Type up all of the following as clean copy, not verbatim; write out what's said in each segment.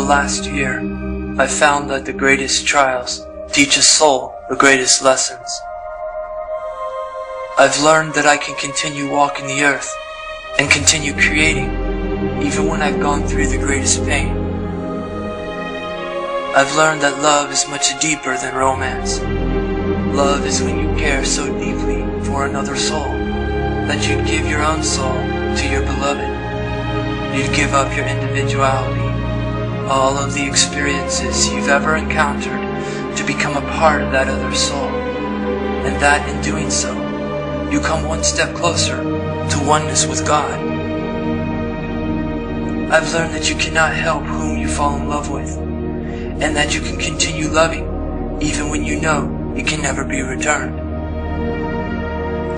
the last year, I've found that the greatest trials teach a soul the greatest lessons. I've learned that I can continue walking the earth and continue creating even when I've gone through the greatest pain. I've learned that love is much deeper than romance. Love is when you care so deeply for another soul that you'd give your own soul to your beloved. You'd give up your individuality, all of the experiences you've ever encountered, to become a part of that other soul. And that in doing so, you come one step closer to oneness with God. I've learned that you cannot help whom you fall in love with, and that you can continue loving even when you know it can never be returned.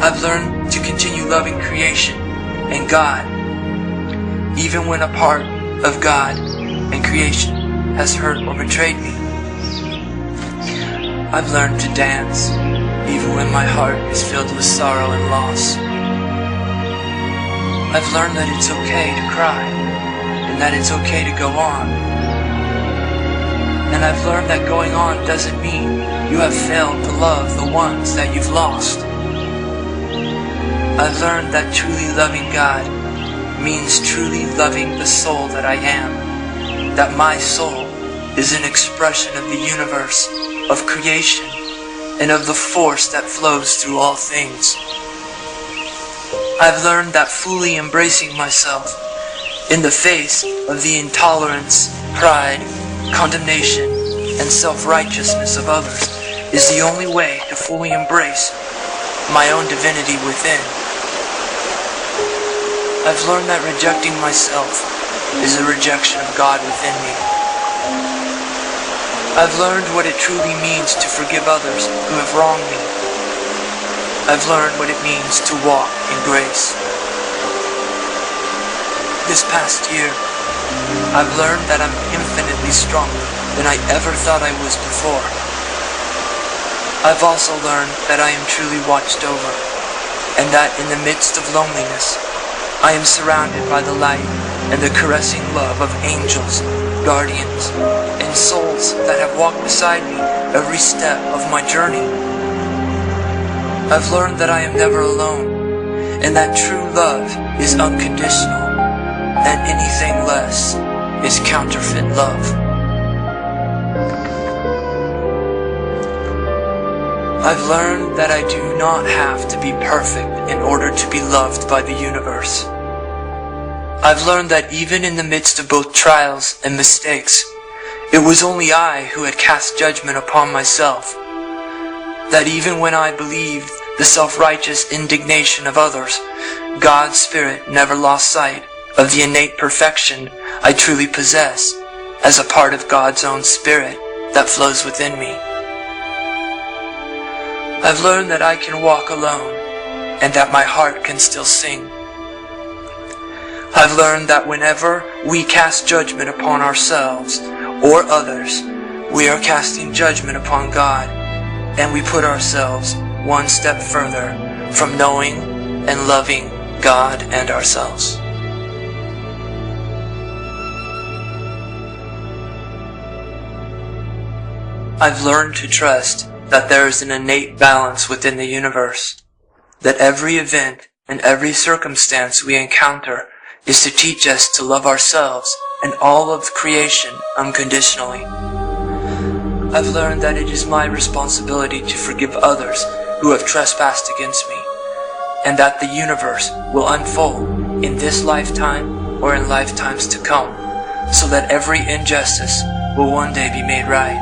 I've learned to continue loving creation and God, even when a part of God and creation has hurt or betrayed me. I've learned to dance, even when my heart is filled with sorrow and loss. I've learned that it's okay to cry, and that it's okay to go on. And I've learned that going on doesn't mean you have failed to love the ones that you've lost. I've learned that truly loving God means truly loving the soul that I am, that my soul is an expression of the universe, of creation, and of the force that flows through all things. I've learned that fully embracing myself in the face of the intolerance, pride, condemnation, and self-righteousness of others is the only way to fully embrace my own divinity within. I've learned that rejecting myself is a rejection of God within me. I've learned what it truly means to forgive others who have wronged me. I've learned what it means to walk in grace. This past year, I've learned that I'm infinitely stronger than I ever thought I was before. I've also learned that I am truly watched over, and that in the midst of loneliness, I am surrounded by the light and the caressing love of angels, guardians, and souls that have walked beside me every step of my journey. I've learned that I am never alone, and that true love is unconditional, and anything less is counterfeit love. I've learned that I do not have to be perfect in order to be loved by the universe. I've learned that even in the midst of both trials and mistakes, it was only I who had cast judgment upon myself. That even when I believed the self-righteous indignation of others, God's Spirit never lost sight of the innate perfection I truly possess as a part of God's own Spirit that flows within me. I've learned that I can walk alone and that my heart can still sing. I've learned that whenever we cast judgment upon ourselves or others, we are casting judgment upon God, and we put ourselves one step further from knowing and loving God and ourselves. I've learned to trust that there is an innate balance within the universe, that every event and every circumstance we encounter is to teach us to love ourselves and all of creation unconditionally. I've learned that it is my responsibility to forgive others who have trespassed against me, and that the universe will unfold in this lifetime or in lifetimes to come, so that every injustice will one day be made right,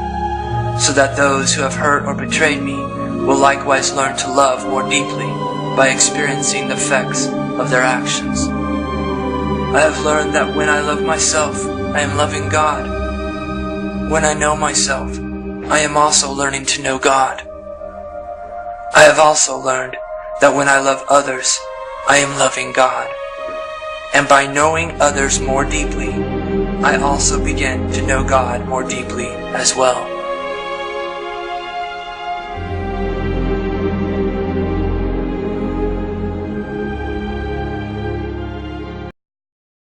so that those who have hurt or betrayed me will likewise learn to love more deeply by experiencing the effects of their actions. I have learned that when I love myself, I am loving God. When I know myself, I am also learning to know God. I have also learned that when I love others, I am loving God. And by knowing others more deeply, I also begin to know God more deeply as well.